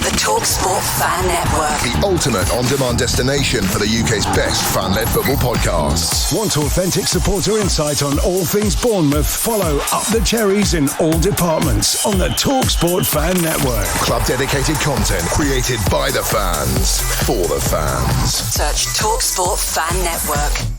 The Talksport Fan Network. The ultimate on-demand destination for the UK's best fan-led football podcasts. Want authentic supporter insight on all things Bournemouth? Follow Up the Cherries in all departments on the Talksport Fan Network. Club-dedicated content created by the fans, for the fans. Search Talksport Fan Network.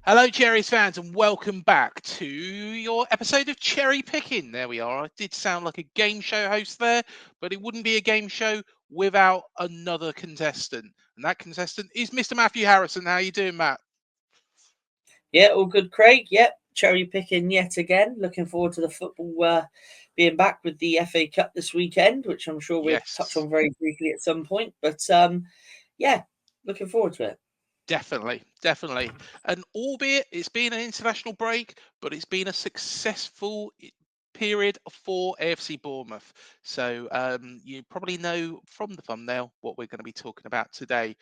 Hello, Cherries fans, and welcome back to your episode of Cherry Picking. There we are. I did sound like a game show host there, but it wouldn't be a game show without another contestant. And that contestant is Mr. Matthew Harrison. How you doing, Matt? Yeah, all good, Craig. Yep, cherry picking yet again. Looking forward to the football being back with the FA Cup this weekend, which I'm sure we'll touch on very briefly at some point. But yeah, looking forward to it. Definitely. And albeit it's been an international break, but it's been a successful period for AFC Bournemouth. So you probably know from the thumbnail what we're going to be talking about today.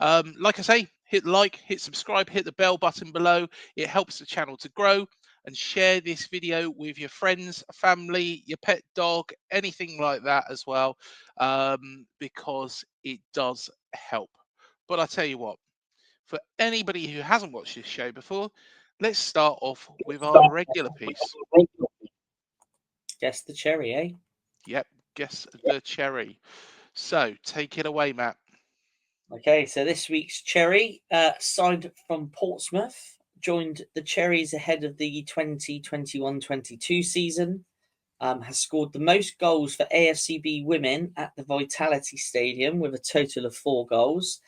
Like I say, hit like, hit subscribe, hit the bell button below. It helps the channel to grow. And share this video with your friends, family, your pet dog, anything like that as well, because it does help. But I tell you what, for anybody who hasn't watched this show before, let's start off with our regular piece. Guess the cherry, eh? Yep, guess the cherry. So take it away, Matt. Okay, so this week's cherry, signed from Portsmouth, joined the Cherries ahead of the 2021-22 season, has scored the most goals for AFCB women at the Vitality Stadium with a total of 4 goals,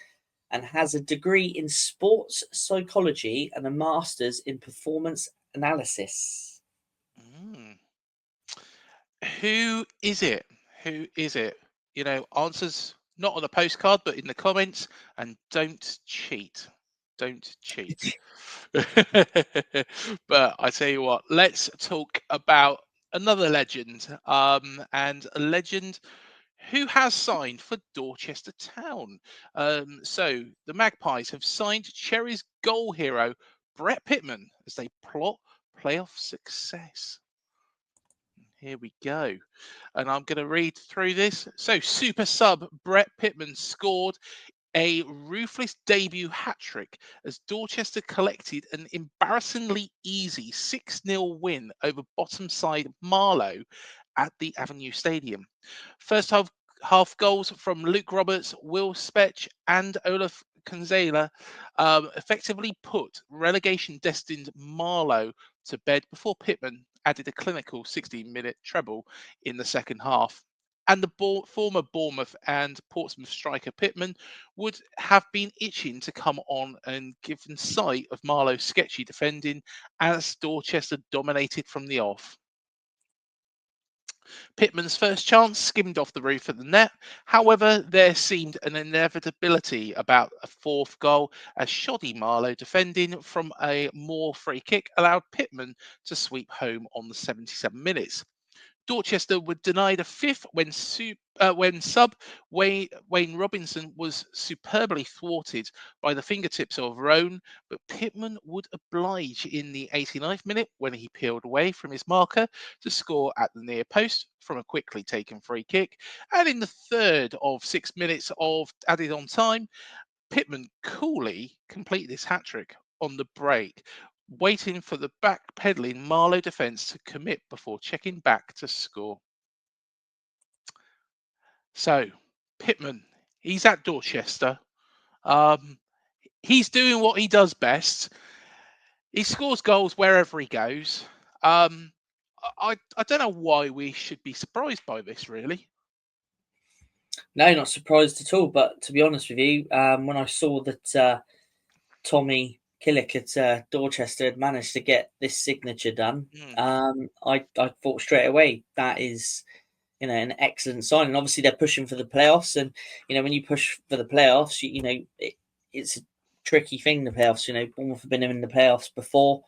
and has a degree in sports psychology and a master's in performance analysis. Who is it? Who is it? You know, answers not on a postcard, but in the comments. And don't cheat. Don't cheat. But I tell you what, let's talk about another legend. And a legend who has signed for Dorchester Town. So the Magpies have signed Cherries goal hero Brett Pitman as they plot playoff success. Here we go. And I'm going to read through this. So super sub Brett Pitman scored a ruthless debut hat-trick as Dorchester collected an embarrassingly easy 6-0 win over bottom side Marlow at the Avenue Stadium. First half goals from Luke Roberts, Will Spetch and Olaf Kanzela effectively put relegation-destined Marlow to bed before Pitman added a clinical 16-minute treble in the second half. And the former Bournemouth and Portsmouth striker Pitman would have been itching to come on and given sight of Marlow's sketchy defending as Dorchester dominated from the off. Pitman's first chance skimmed off the roof of the net. However, there seemed an inevitability about a fourth goal as shoddy Marlow defending from a Moore free kick allowed Pitman to sweep home on the 77 minutes. Dorchester were denied a fifth when sub Wayne Robinson was superbly thwarted by the fingertips of Roan, but Pitman would oblige in the 89th minute when he peeled away from his marker to score at the near post from a quickly taken free kick. And in the third of 6 minutes of added on time, Pitman coolly completed his hat-trick on the break, waiting for the back-pedalling Marlow defence to commit before checking back to score. So, Pitman, he's at Dorchester. He's doing what he does best. He scores goals wherever he goes. I don't know why we should be surprised by this, really. No, not surprised at all. But to be honest with you, when I saw that Tommy Killick at Dorchester had managed to get this signature done, I thought straight away that is, an excellent sign. And obviously they're pushing for the playoffs, and when you push for the playoffs, it's a tricky thing. The playoffs, Bournemouth have been in the playoffs before.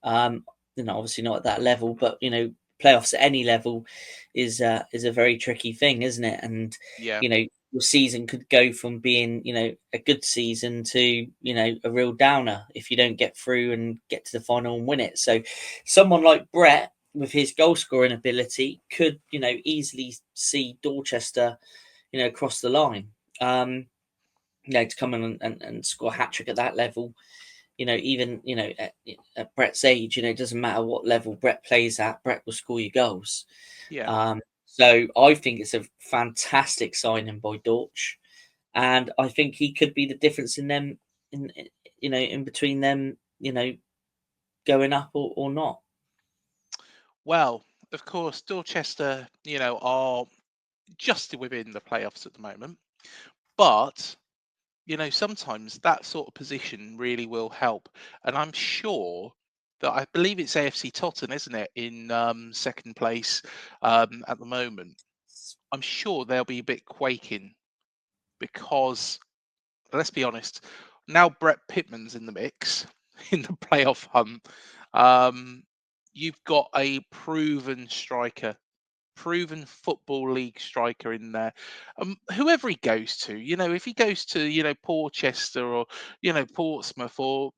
Obviously not at that level, but playoffs at any level is a very tricky thing, isn't it? And your season could go from being a good season to a real downer if you don't get through and get to the final and win it. So someone like Brett, with his goal scoring ability, could easily see Dorchester cross the line. To come in and score a hat trick at that level. Even at Brett's age, it doesn't matter what level Brett plays at, Brett will score you goals. So I think it's a fantastic signing by Dorch, and I think he could be the difference in them, in between them, going up or not. Well, of course, Dorchester, are just within the playoffs at the moment, but sometimes that sort of position really will help. And I'm sure that I believe it's AFC Tottenham, isn't it, in second place at the moment. I'm sure they'll be a bit quaking because, let's be honest, now Brett Pitman's in the mix in the playoff hunt. You've got a proven striker, proven Football League striker in there. Whoever he goes to, if he goes to, Portchester or, Portsmouth or,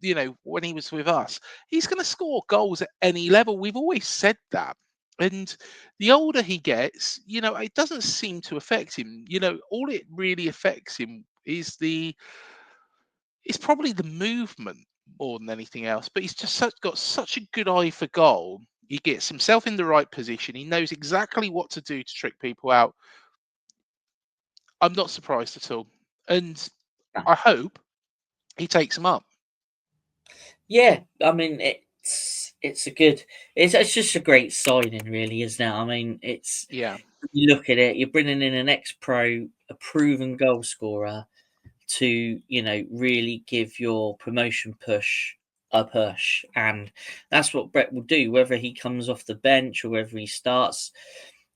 when he was with us, he's going to score goals at any level. We've always said that. And the older he gets, it doesn't seem to affect him. All it really affects him is it's probably the movement more than anything else. But he's just got such a good eye for goal. He gets himself in the right position. He knows exactly what to do to trick people out. I'm not surprised at all. And I hope he takes them up. Yeah, I mean, it's just a great signing, really, isn't it? I mean, you look at it, you're bringing in an ex-pro, a proven goal scorer to, really give your promotion push a push. And that's what Brett will do, whether he comes off the bench or whether he starts,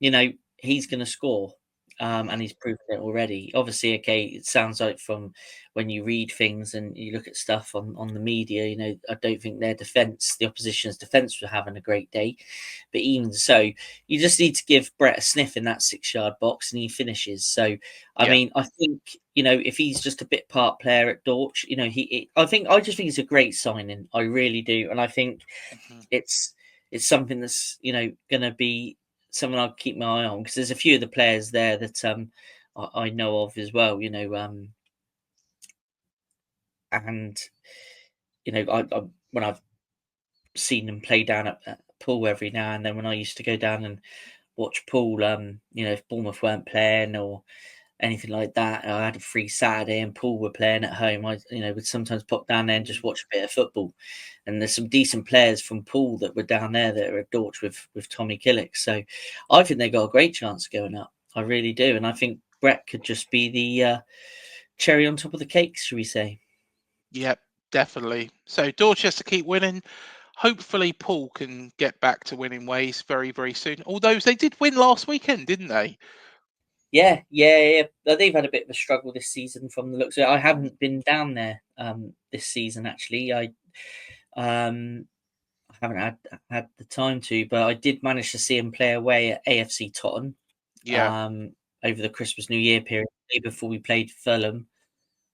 he's going to score. And he's proven it already. Obviously, okay, it sounds like from when you read things and you look at stuff on the media, I don't think the opposition's defence, were having a great day. But even so, you just need to give Brett a sniff in that 6-yard box and he finishes. So, I mean, I think, if he's just a bit part player at Dorch, I just think it's a great signing. I really do. And I think it's something that's, going to be someone I'll keep my eye on, because there's a few of the players there that I know of as well, and I when I've seen them play down at Poole every now and then, when I used to go down and watch Poole, if Bournemouth weren't playing or anything like that, I had a free Saturday and Poole were playing at home, I would sometimes pop down there and just watch a bit of football. And there's some decent players from Poole that were down there that are at Dorch with Tommy Killick. So I think they got a great chance of going up. I really do. And I think Brett could just be the cherry on top of the cake, should we say? Yep, definitely. So Dorchester keep winning. Hopefully Poole can get back to winning ways very, very soon. Although they did win last weekend, didn't they? Yeah. They've had a bit of a struggle this season from the looks of it. I haven't been down there this season, actually. I haven't had the time to, but I did manage to see him play away at AFC Tottenham. Over the Christmas New Year period, before we played Fulham.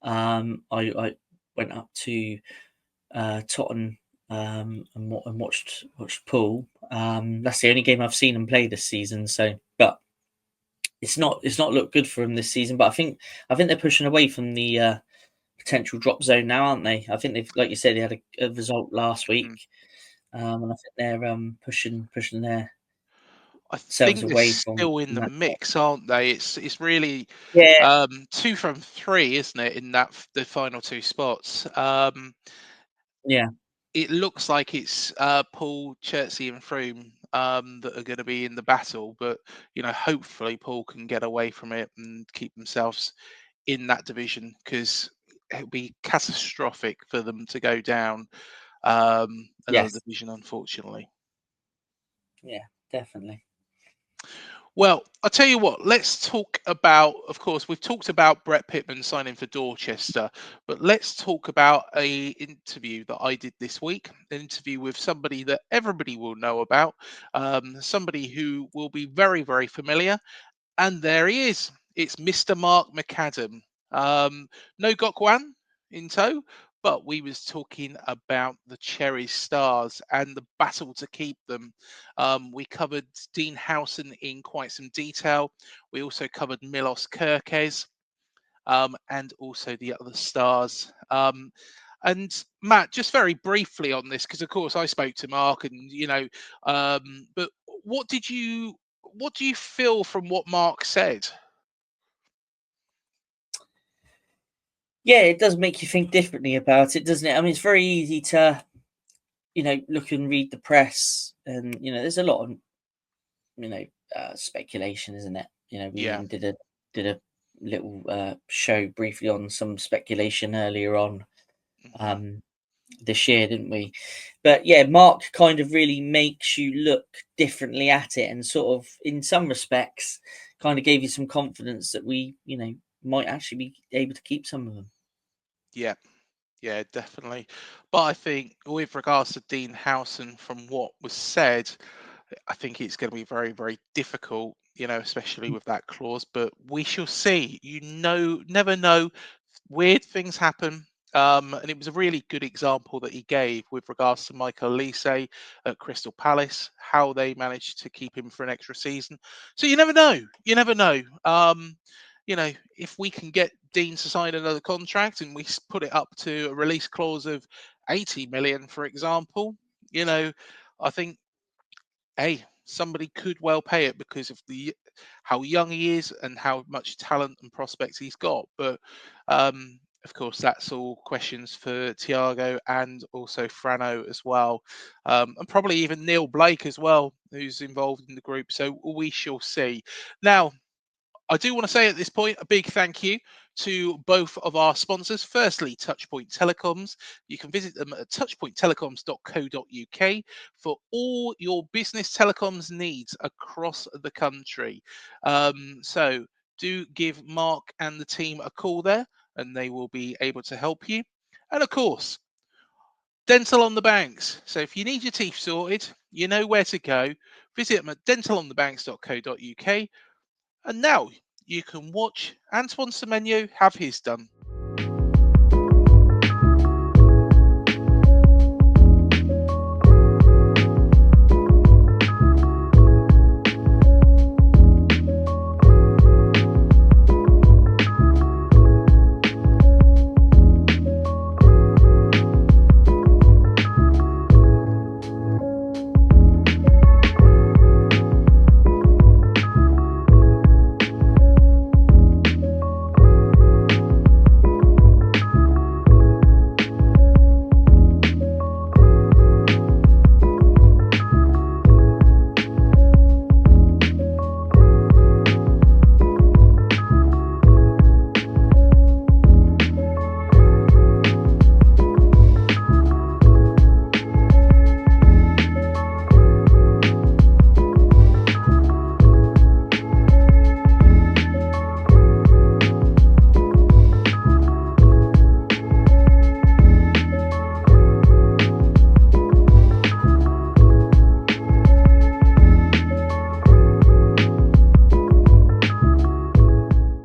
I went up to Tottenham and watched Poole. That's the only game I've seen him play this season. So, but it's not looked good for him this season. But I think they're pushing away from the potential drop zone now, aren't they? I think they've, like you said, they had a result last week. And I think they're pushing themselves I think they're away from still in the that. mix, aren't they? It's really Yeah, 2 from 3, isn't it, in the final 2 spots? yeah, It looks like it's Paul, Chertsey, and Froome that are going to be in the battle, but hopefully Paul can get away from it and keep themselves in that division, because it would be catastrophic for them to go down another yes, division, unfortunately. yeah, definitely. Well, I'll tell you what, let's talk about, of course, we've talked about Brett Pitman signing for Dorchester, but let's talk about a interview that I did this week, an interview with somebody that everybody will know about, somebody who will be very, very familiar. And there he is. It's Mr. Mark McAdam. No Gokwan in tow, but we was talking about the Cherries stars and the battle to keep them. We covered Dean Howson in quite some detail. We also covered Milos Kerkez, and also the other stars. And Matt, just very briefly on this, because of course I spoke to Mark, and but what did you what do you feel from what Mark said? Yeah, it does make you think differently about it, doesn't it? I mean, it's very easy to, look and read the press, and there's a lot of, speculation, isn't it? We Yeah. even did a little show briefly on some speculation earlier on Mhm. um, this year, didn't we? But yeah, Mark kind of really makes you look differently at it, and sort of, in some respects, kind of gave you some confidence that we, might actually be able to keep some of them. Yeah. Yeah, definitely. But I think with regards to Dean Howson, from what was said, I think it's going to be very, very difficult, especially with that clause. But we shall see. Never know. Weird things happen. And it was a really good example that he gave with regards to Michael Elise at Crystal Palace, how they managed to keep him for an extra season. So you never know. You never know. If we can get Dean to sign another contract and we put it up to a release clause of 80 million, for example, I think, hey, somebody could well pay it because of how young he is and how much talent and prospects he's got. But of course, that's all questions for Tiago and also Frano as well, and probably even Neil Blake as well, who's involved in the group. So we shall see. Now, I do want to say at this point a big thank you to both of our sponsors. Firstly, Touchpoint Telecoms. You can visit them at touchpointtelecoms.co.uk for all your business telecoms needs across the country. So do give Mark and the team a call there, and they will be able to help you. And of course, Dental on the Banks. So if you need your teeth sorted, you know where to go. Visit them at dentalonthebanks.co.uk. And now you can watch Antoine Semenyo have his done.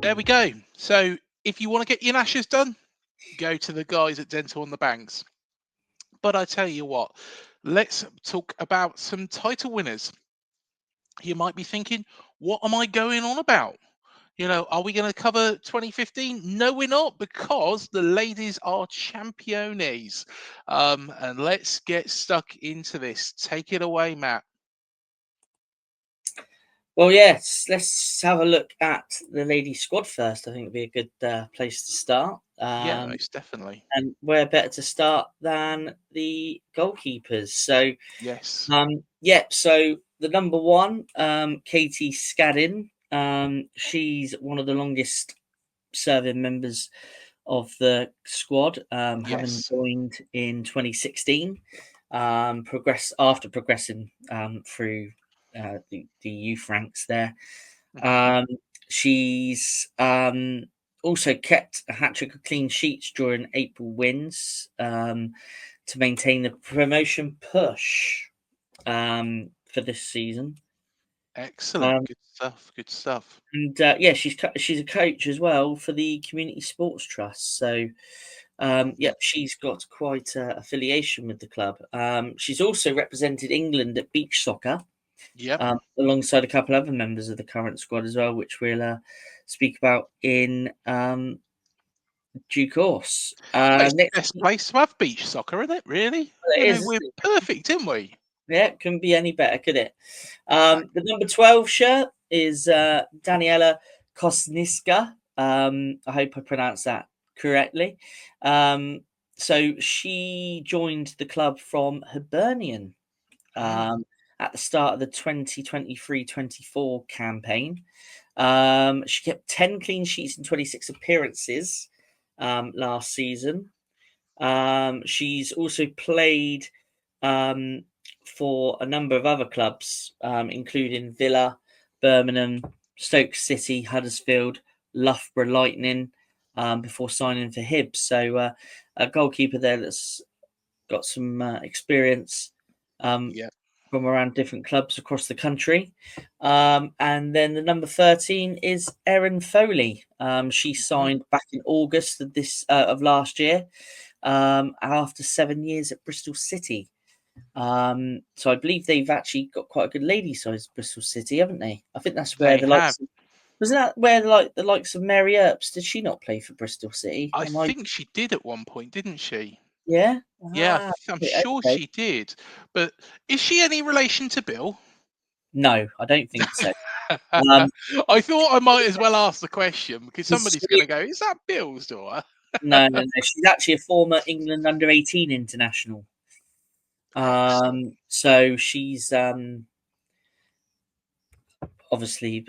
There we go. So if you want to get your lashes done, go to the guys at Dental on the Banks. But I tell you what, let's talk about some title winners. You might be thinking, what am I going on about? Are we going to cover 2015? No, we're not, because the ladies are championes. And let's get stuck into this. Take it away, Matt. Well, yes, let's have a look at the ladies' squad first. I think it'd be a good place to start. Yeah, most definitely. And where better to start than the goalkeepers? So, Yes. So the number one, Katie Scadden, she's one of the longest serving members of the squad, having Yes. joined in 2016, progressing through the youth ranks there. She's also kept a hat trick of clean sheets during April wins to maintain the promotion push for this season. Excellent. Good stuff. Good stuff. And she's a coach as well for the Community Sports Trust. So, she's got quite an affiliation with the club. She's also represented England at beach soccer. Yep. Alongside a couple other members of the current squad as well, which we'll speak about in due course. It's the best place to have beach soccer, isn't it? Really? We're perfect, aren't we? Yeah, it couldn't be any better, could it? The number 12 shirt is Daniela Kosniska. I hope I pronounced that correctly. So she joined the club from Hibernian at the start of the 2023-24 campaign. She kept 10 clean sheets in 26 appearances last season. She's also played for a number of other clubs, including Villa, Birmingham, Stoke City, Huddersfield, Loughborough Lightning, before signing for Hibs. So a goalkeeper there that's got some experience from around different clubs across the country. And then the number 13 is Erin Foley. She signed back in August of last year after 7 years at Bristol City. So I believe they've actually got quite a good lady size Bristol City, haven't they? I think that's where wasn't that where the likes of Mary Earps, did she not play for Bristol City? I think she did at one point, didn't she? Yeah. Yeah, I'm sure she did. But is she any relation to Bill? No, I don't think so. I thought I might as well ask the question because somebody's going to go, is that Bill's daughter? No. She's actually a former England under-18 international. So she's obviously,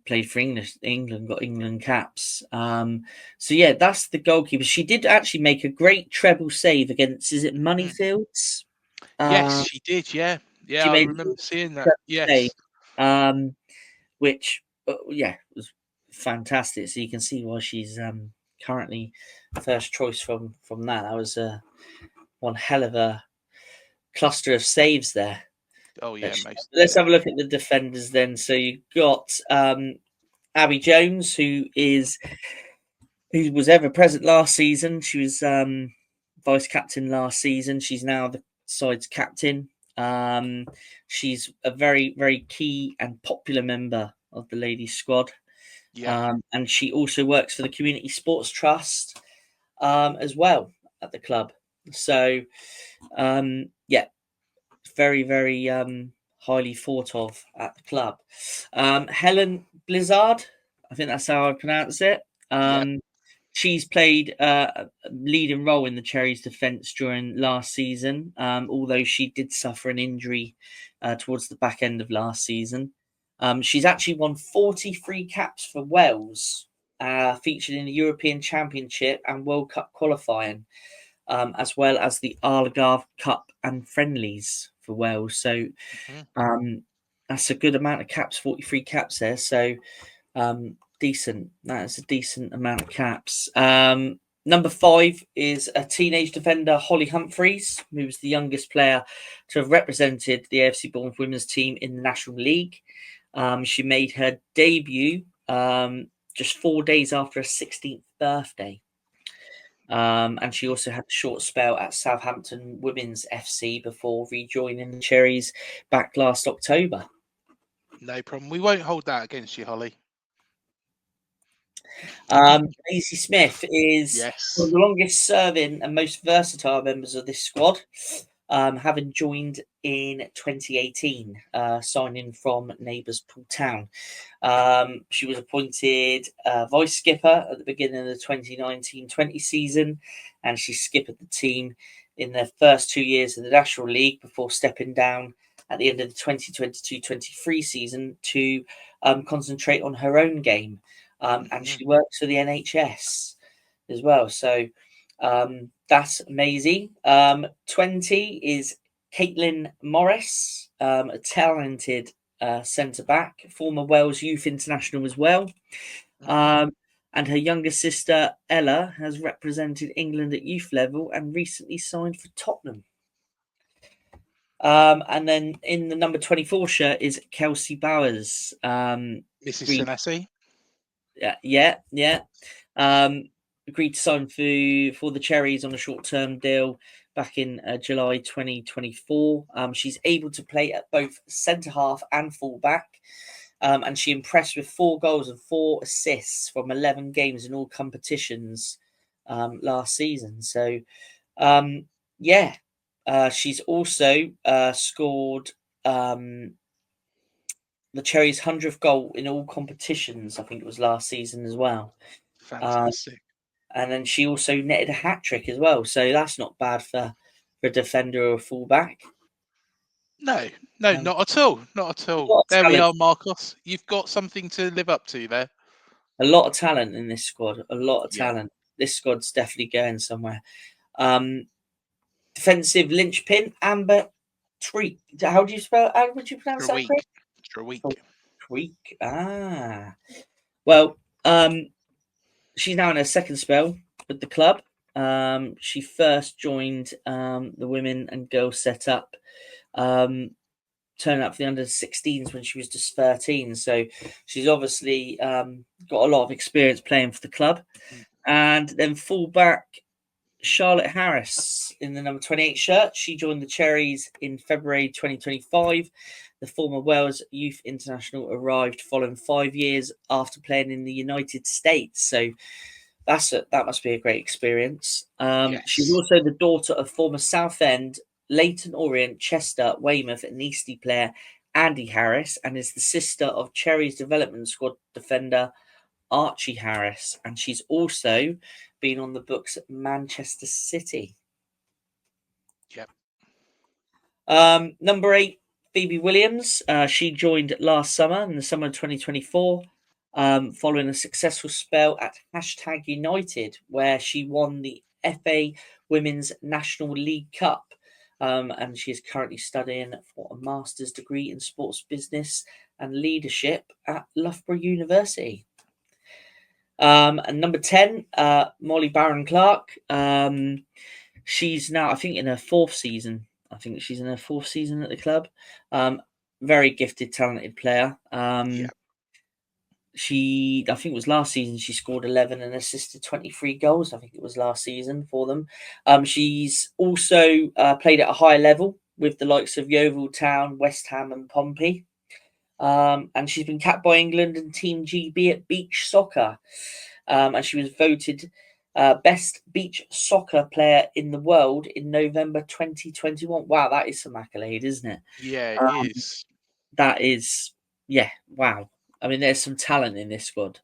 played for England, got England caps. So yeah, that's the goalkeeper. She did actually make a great treble save against, is it Moneyfields? Yes, she did. Yeah, I remember seeing that. Yes, which was fantastic. So you can see why she's currently first choice from that. That was one hell of a cluster of saves there. Oh yeah, let's have a look at the defenders then. So you've got Abby Jones, who was ever present last season. She was vice captain last season. She's now the side's captain. She's a very, very key and popular member of the ladies squad. Yeah. And she also works for the Community Sports Trust as well at the club. So very, very highly thought of at the club. Helen Blizzard, I think that's how I pronounce it. She's played a leading role in the Cherries' defence during last season, although she did suffer an injury towards the back end of last season. She's actually won 43 caps for Wales, featured in the European Championship and World Cup qualifying, as well as the Algarve Cup and friendlies for Wales. So that's a good amount of caps, 43 caps there. So decent. That is a decent amount of caps. Number 5 is a teenage defender, Holly Humphreys, who was the youngest player to have represented the AFC Bournemouth women's team in the National League. She made her debut just 4 days after her 16th birthday. And she also had a short spell at Southampton Women's FC before rejoining the Cherries back last October. No problem. We won't hold that against you, Holly. Maisie Smith is one Yes. of the longest serving and most versatile members of this squad, having joined in 2018, signing from neighbours Poole Town. She was appointed vice skipper at the beginning of the 2019-20 season, and she skippered the team in their first 2 years of the National League before stepping down at the end of the 2022-23 season to concentrate on her own game. And she works for the NHS as well. So that's amazing. 20 is Caitlin Morris, a talented centre back, former Wales Youth International as well. And her younger sister Ella has represented England at youth level and recently signed for Tottenham. And then in the number 24 shirt is Kelsey Bowers. Mrs. Agreed, Senesi. yeah. Agreed to sign for the Cherries on a short-term deal back in July 2024. She's able to play at both centre half and full back. And she impressed with 4 goals and 4 assists from 11 games in all competitions last season. So, she's also scored the Cherries' 100th goal in all competitions. I think it was last season as well. Fantastic. And then she also netted a hat-trick as well. So that's not bad for a defender or a fullback. No, not at all. Not at all. There we are, Marcos. You've got something to live up to there. A lot of talent in this squad. A lot of Yeah. talent. This squad's definitely going somewhere. Defensive linchpin, Amber Treek. How would you pronounce that? Treek. Treek. Well, she's now in her second spell with the club. She first joined the women and girls setup, turning up for the under-16s when she was just 13. So she's obviously got a lot of experience playing for the club. And then fullback Charlotte Harris in the number 28 shirt. She joined the Cherries in February 2025. The former Wales Youth International arrived following 5 years after playing in the United States. So that must be a great experience. Yes. She's also the daughter of former Southend, Leyton Orient, Chester, Weymouth and Eastleigh player Andy Harris, and is the sister of Cherries development squad defender Archie Harris. And she's also been on the books at Manchester City. Yep. Number 8, Phoebe Williams. She joined last summer, in the summer of 2024, following a successful spell at #United, where she won the FA Women's National League Cup. And she is currently studying for a master's degree in sports business and leadership at Loughborough University. And number 10, Molly Barron Clark. She's now, I think, in her 4th season. I think she's in her 4th season at the club. Very gifted, talented player. She, I think it was last season, she scored 11 and assisted 23 goals. I think it was last season for them. She's also played at a higher level with the likes of Yeovil Town, West Ham and Pompey. And she's been capped by England and Team GB at beach soccer. And she was voted best beach soccer player in the world in November 2021. Wow, that is some accolade, isn't it? Yeah, it is. That is, wow. I mean, there's some talent in this squad.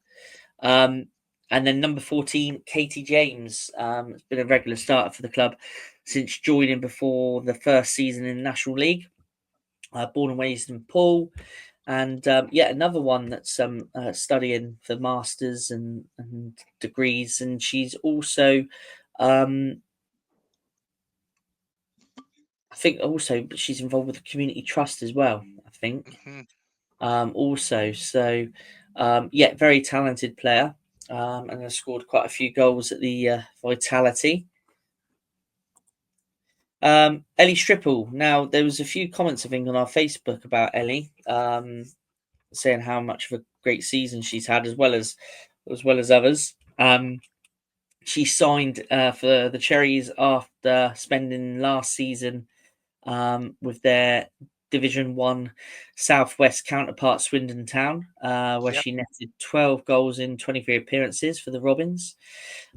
And then number 14, Katie James. Has been a regular starter for the club since joining before the first season in the National League. Born and raised in Poole. And another one that's studying for masters and degrees. And she's also, I think also she's involved with the community trust as well, I think. Also, so very talented player, and has scored quite a few goals at the Vitality. Ellie Stripple. Now, there was a few comments I think on our Facebook about Ellie, saying how much of a great season she's had, as well as others. She signed for the Cherries after spending last season with their Division 1 Southwest counterpart Swindon Town, where Yep. she netted 12 goals in 23 appearances for the Robins,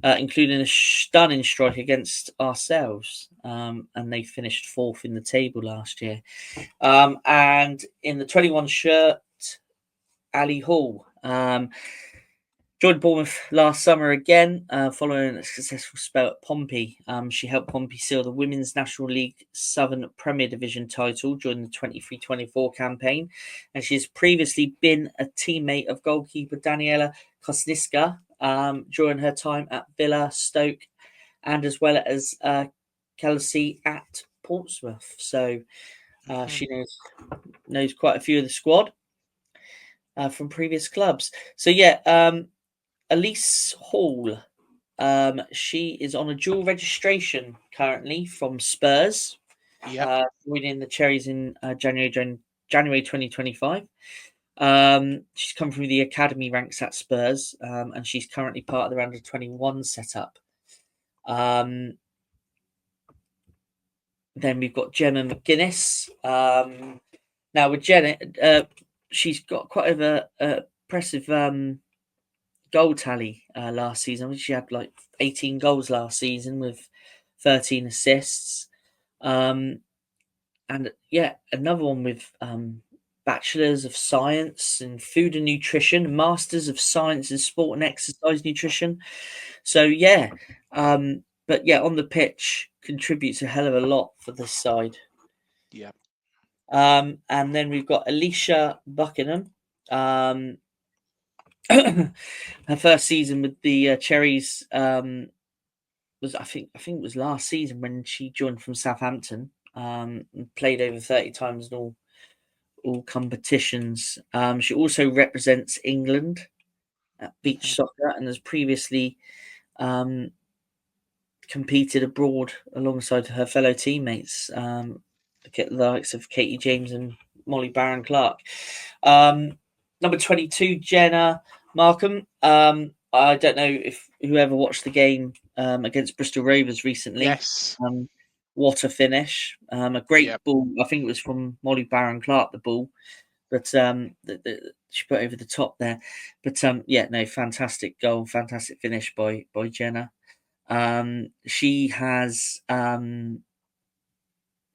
including a stunning strike against ourselves. And they finished 4th in the table last year. And in the 21 shirt, Ali Hall. Joined Bournemouth last summer again, following a successful spell at Pompey. She helped Pompey seal the Women's National League Southern Premier Division title during the 23-24 campaign, and she's previously been a teammate of goalkeeper Daniela Kosniska during her time at Villa, Stoke, and as well as Kelsey at Portsmouth. So she knows quite a few of the squad from previous clubs. So yeah. Elise Hall, she is on a dual registration currently from Spurs, winning the Cherries in January 2025. She's come from the academy ranks at Spurs, and she's currently part of the under 21 setup. Then we've got Gemma McGuinness. Now with Jenna, she's got quite a impressive goal tally last season. She had like 18 goals last season with 13 assists. And yeah, another one with Bachelors of Science in Food and Nutrition, Masters of Science in Sport and Exercise Nutrition. So yeah, but yeah, on the pitch contributes a hell of a lot for this side. Yeah. And then we've got Alicia Buckingham. Her first season with the Cherries was I think it was last season when she joined from Southampton. And played over 30 times in all competitions. She also represents England at beach soccer and has previously competed abroad alongside her fellow teammates, the likes of Katie James and Molly Barron Clark. Number 22, Jenna Markham. I don't know if whoever watched the game against Bristol Rovers recently. Yes. What a finish. A great ball. I think it was from Molly Barron Clark, the ball. But she put over the top there. But yeah, no, fantastic goal, fantastic finish by Jenna. She has had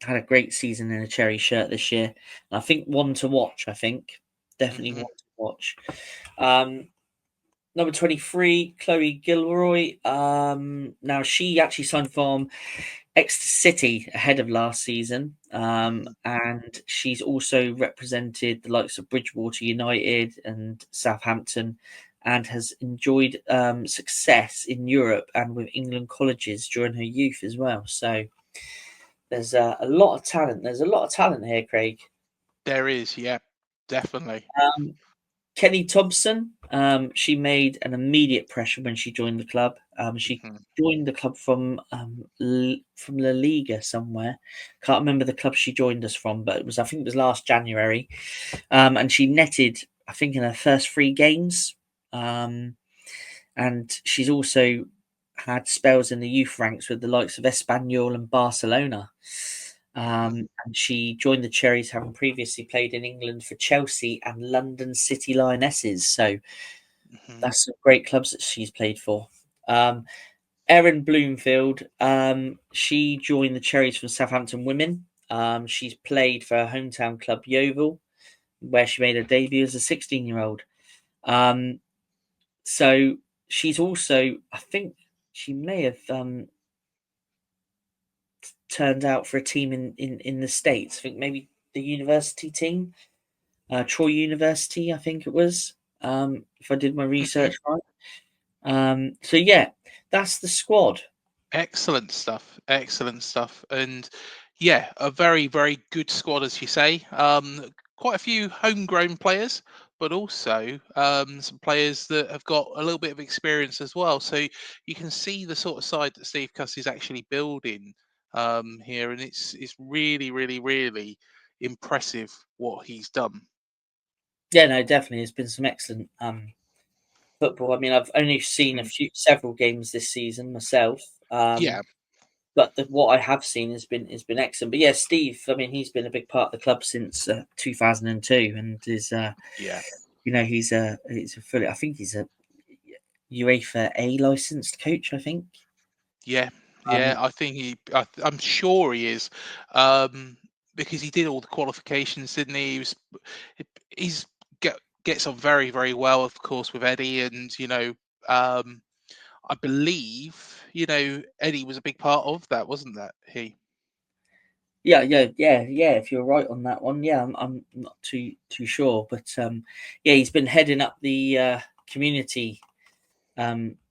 a great season in a Cherry shirt this year. And I think one to watch, Definitely one to watch. Number 23, Chloe Gilroy. Now, she actually signed from Exeter City ahead of last season. And she's also represented the likes of Bridgewater United and Southampton and has enjoyed success in Europe and with England colleges during her youth as well. So there's a lot of talent. There's a lot of talent here, Craig. There is, yeah, definitely. Kenny Thompson, she made an immediate pressure when she joined the club. She joined the club from La Liga somewhere. Can't remember the club she joined us from, but I think it was last January. And she netted, I think, in her first 3 games. And she's also had spells in the youth ranks with the likes of Espanyol and Barcelona. And she joined the Cherries, having previously played in England for Chelsea and London City Lionesses. So that's some great clubs that she's played for. Erin Bloomfield, she joined the Cherries from Southampton Women. She's played for her hometown club Yeovil, where she made her debut as a 16-year-old. So she's also, I think she may have turned out for a team in the States. I think maybe the university team, Troy University, I think it was, if I did my research right. So yeah, that's the squad. Excellent stuff. And yeah, a very, very good squad, as you say. Quite a few homegrown players, but also some players that have got a little bit of experience as well. So you can see the sort of side that Steve Cuss is actually building here, and it's really, really, really impressive what he's done. Yeah, no, definitely. There's been some excellent football. I mean, I've only seen several games this season myself. Yeah. but what I have seen has been excellent. But yeah, Steve, I mean, he's been a big part of the club since 2002, and is Yeah. he's a fully, I think he's a UEFA A licensed coach. I think. Yeah, Um, yeah. I think I'm sure he is, um, because he did all the qualifications, didn't he? He's gets on very, very well, of course, with Eddie, and um, I believe Eddie was a big part of that, wasn't that he? yeah. If you're right on that one, yeah, I'm not too sure, but yeah, he's been heading up the community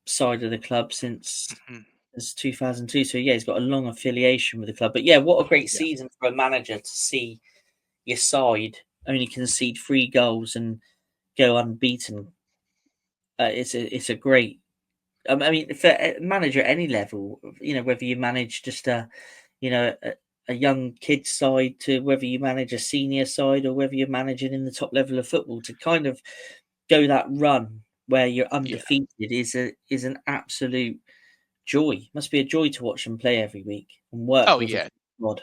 side of the club since Mhm. 2002. So yeah, he's got a long affiliation with the club. But yeah, what a great Yeah, season for a manager to see your side only concede 3 goals and go unbeaten. It's a great. I mean, for a manager at any level, whether you manage just you know, a, a young kid side to whether you manage a senior side or whether you're managing in the top level of football, to kind of go that run where you're yeah. undefeated is an absolute joy. Must be a joy to watch them play every week and work Oh with a yeah, squad.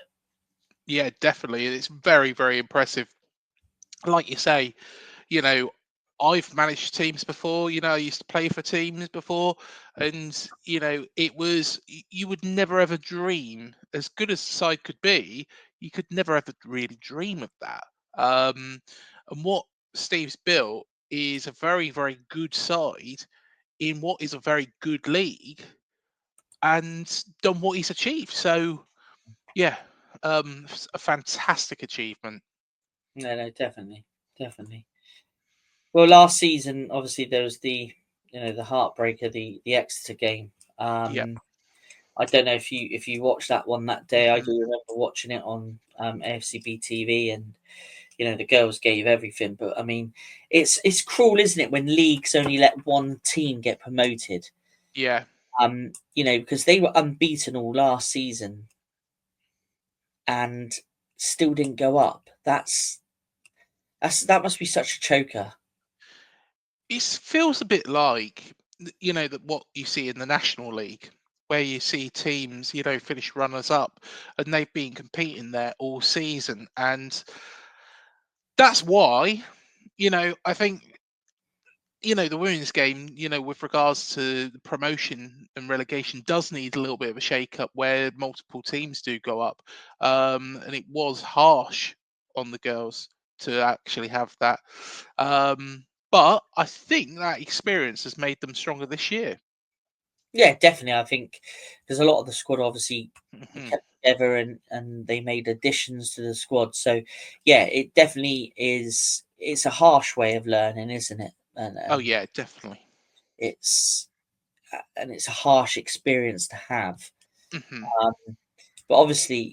yeah, definitely. It's very, very impressive. Like you say, you know, I've managed teams before, I used to play for teams before, and you would never ever dream, as good as the side could be, you could never ever really dream of that. And what Steve's built is a very, very good side in what is a very good league, and done what he's achieved. So yeah, a fantastic achievement. No, definitely, definitely. Well, last season, obviously, there was the heartbreaker, the Exeter game. Yeah. I don't know if you watched that one that day. I Mhm. do remember watching it on AFCB TV, and the girls gave everything. But I mean, it's cruel, isn't it, when leagues only let one team get promoted? Yeah. Because they were unbeaten all last season and still didn't go up. That must be such a choker. It feels a bit like that what you see in the National League, where you see teams finish runners up, and they've been competing there all season, and that's why I think the women's game, with regards to the promotion and relegation, does need a little bit of a shake up where multiple teams do go up, and it was harsh on the girls to actually have that. But I think that experience has made them stronger this year. Yeah, definitely. I think there's a lot of the squad obviously Mhm. kept together, and they made additions to the squad. So yeah, it definitely is. It's a harsh way of learning, isn't it? And Oh yeah, definitely. it's it's a harsh experience to have. Hmm. Um, but obviously,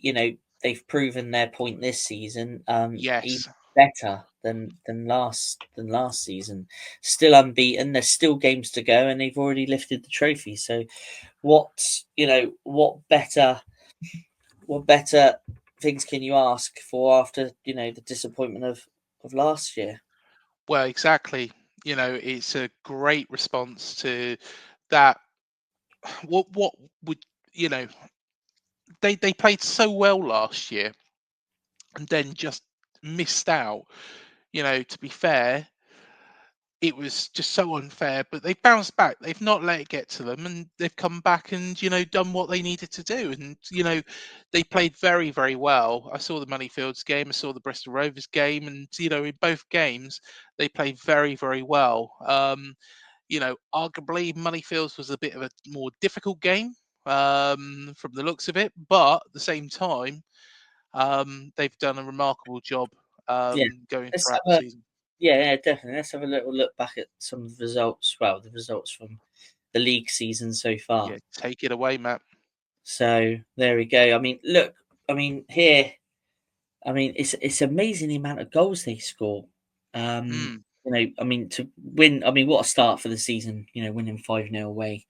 they've proven their point this season. Even Yes. better than last season. Still unbeaten. There's still games to go, and they've already lifted the trophy. So what better things can you ask for after the disappointment of last year? Well, exactly. It's a great response to that. What would you know? They played so well last year, and then just missed out. To be fair, it was just so unfair, but they bounced back. They've not let it get to them, and they've come back and done what they needed to do. And they played very, very well. I saw the Moneyfields game, I saw the Bristol Rovers game, and in both games they played very, very well. Arguably Moneyfields was a bit of a more difficult game, from the looks of it, but at the same time, they've done a remarkable job, Yeah, going let's throughout the have a season. yeah, definitely. Let's have a little look back at some of the results. Well, the results from the league season so far. Yeah, take it away, Matt. So there we go. I mean, look. I mean, here. I mean, it's amazing the amount of goals they score. Mm, I mean, to win. I mean, what a start for the season. Winning 5-0 away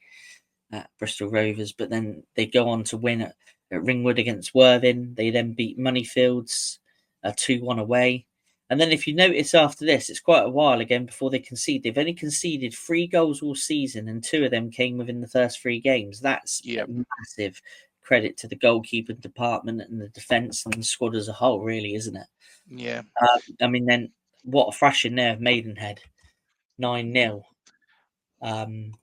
at Bristol Rovers, but then they go on to win at Ringwood against Worthing. They then beat Moneyfields 2-1 away. And then if you notice after this, it's quite a while again before they concede. They've only conceded 3 goals all season, and 2 of them came within the first 3 games. That's yeah. massive, credit to the goalkeeping department and the defence and the squad as a whole, really, isn't it? Yeah. I mean, then what a thrashing there of Maidenhead, 9-0. And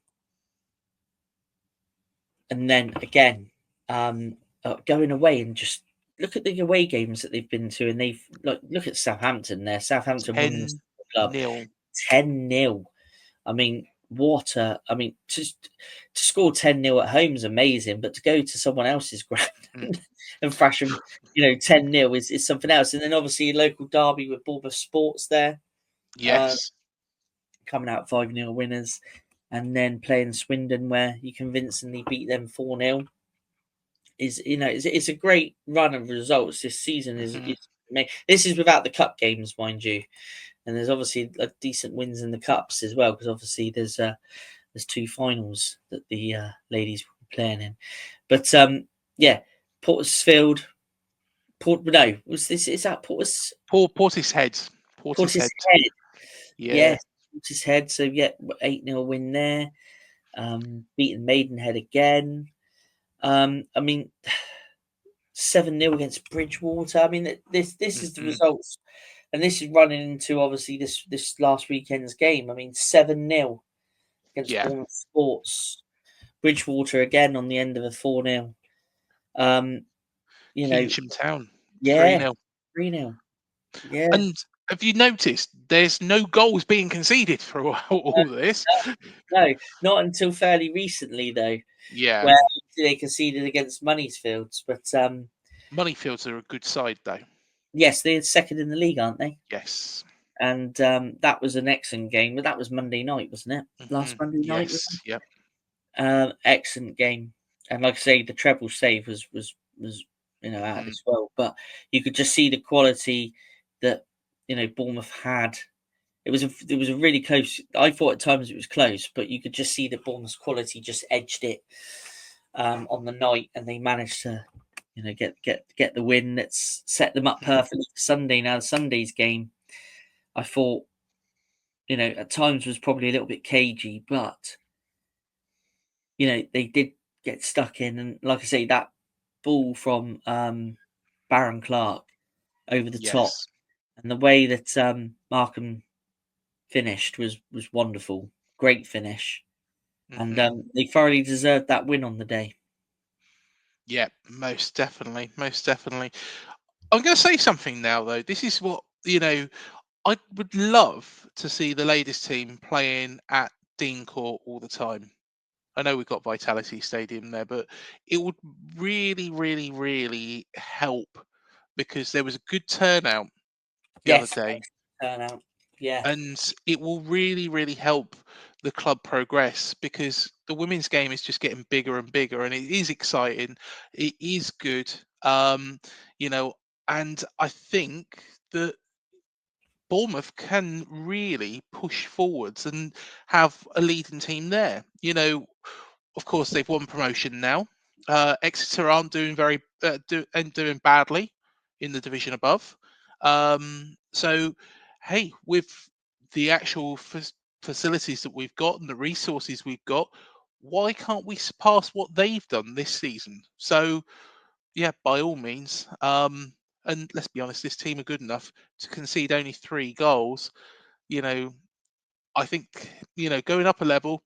then again, going away and just look at the away games that they've been to, and they've look at Southampton there. Southampton won in the club 10-0. I mean, I mean, to score 10-0 at home is amazing, but to go to someone else's ground and thrash them, 10-0 is something else. And then obviously local derby with Bournemouth Sports there. Yes. Coming out 5-0 winners, and then playing Swindon where you convincingly beat them 4-0. It's a great run of results this season. This is without the cup games, mind you, and there's obviously decent wins in the cups as well, because obviously there's 2 finals that the ladies will be playing in. But Portishead. Portishead. Yeah. Portishead. So 8-0 win there. Beating Maidenhead again. I mean, 7-0 against Bridgewater. I mean, this is the results, and this is running into obviously this last weekend's game. I mean, 7-0 against Bournemouth Sports. Bridgewater again on the end of a 4-0. Keynsham Town. 3-0. 3-0. Yeah. And have you noticed there's no goals being conceded for all this? No, not until fairly recently, though. Yeah. Where they conceded against Moneyfields, but Moneyfields are a good side, though. Yes, they're second in the league, aren't they? Yes. And that was an excellent game, but that was Monday night, wasn't it? Last Monday night. Yes. Yep. Excellent game, and like I say, the treble save was out of this world. But you could just see the quality that Bournemouth had. It was a really close. I thought at times it was close, but you could just see that Bournemouth's quality just edged it on the night, and they managed to get the win that's set them up perfectly for Sunday. Now Sunday's game, I thought at times was probably a little bit cagey, but they did get stuck in, and like I say, that ball from Baron Clark over the top, and the way that Markham finished was wonderful. Great finish, and they thoroughly deserved that win on the day. Yeah, most definitely. I'm going to say something now, though. This is what I would love to see the ladies team playing at Dean Court all the time. I know we've got Vitality Stadium there, but it would really, really, really help, because there was a good turnout the other day. Turnout. Yeah. And it will really, really help the club progress, because the women's game is just getting bigger and bigger, and it is exciting. It is good. And I think that Bournemouth can really push forwards and have a leading team there. Of course, they've won promotion now. Exeter aren't doing doing badly in the division above. So, hey, with the actual facilities that we've got and the resources we've got, why can't we surpass what they've done this season? So, yeah, by all means. And let's be honest, this team are good enough to concede only 3 goals. I think, going up a level,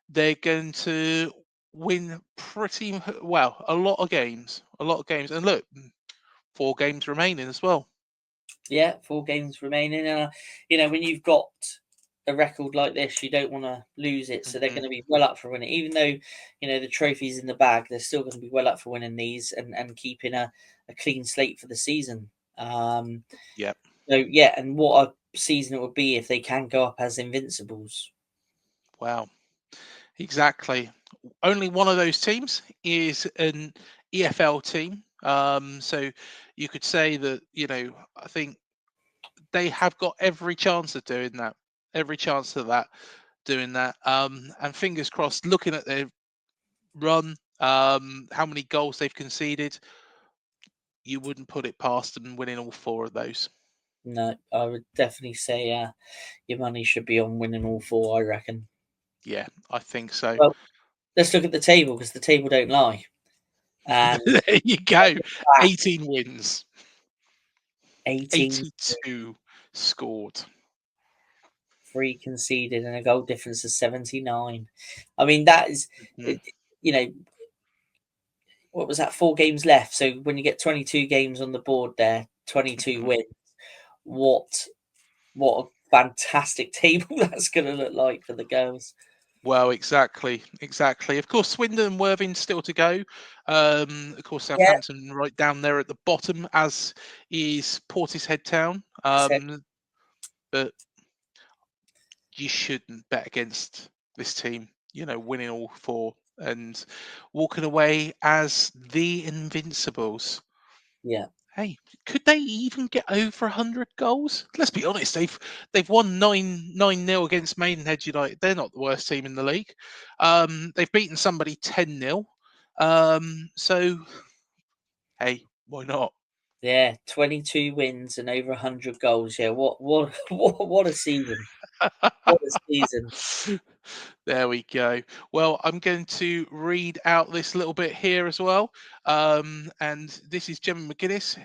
they're going to win pretty well, a lot of games. And look, 4 games remaining as well. Yeah, 4 games remaining. When you've got a record like this, you don't want to lose it. So they're going to be well up for winning. Even though, the trophy's in the bag, they're still going to be well up for winning these and keeping a clean slate for the season. Yeah. So, yeah, and what a season it would be if they can go up as Invincibles. Wow. Exactly. Only one of those teams is an EFL team. So you could say that, I think they have got every chance of doing that. And fingers crossed, looking at their run, how many goals they've conceded, you wouldn't put it past them winning all 4 of those. No, I would definitely say your money should be on winning all 4, I reckon. Yeah, I think so. Well, let's look at the table, because the table don't lie. And There you go. back, 18 wins, 18 82 scored. 3 conceded, and a goal difference of 79. I mean, that is, Mhm. you know, what was that? 4 games left. So when you get 22 games on the board there, 22 Mhm. wins. What a fantastic table that's going to look like for the girls. Well, exactly. Of course, Swindon and Worthing still to go. Of course, Yeah, Southampton right down there at the bottom, as is Portishead Town. so, But you shouldn't bet against this team. Winning all 4 and walking away as the Invincibles. yeah, Hey, could they even get over 100 goals? Let's be honest, they've won 9-0 against Maidenhead United. They're not the worst team in the league. They've beaten somebody 10-0. So hey, why not? yeah. 22 wins and over 100 goals. Yeah, what a season! What a season! There we go. Well, I'm going to read out this little bit here as well. And this is Gemma McGuinness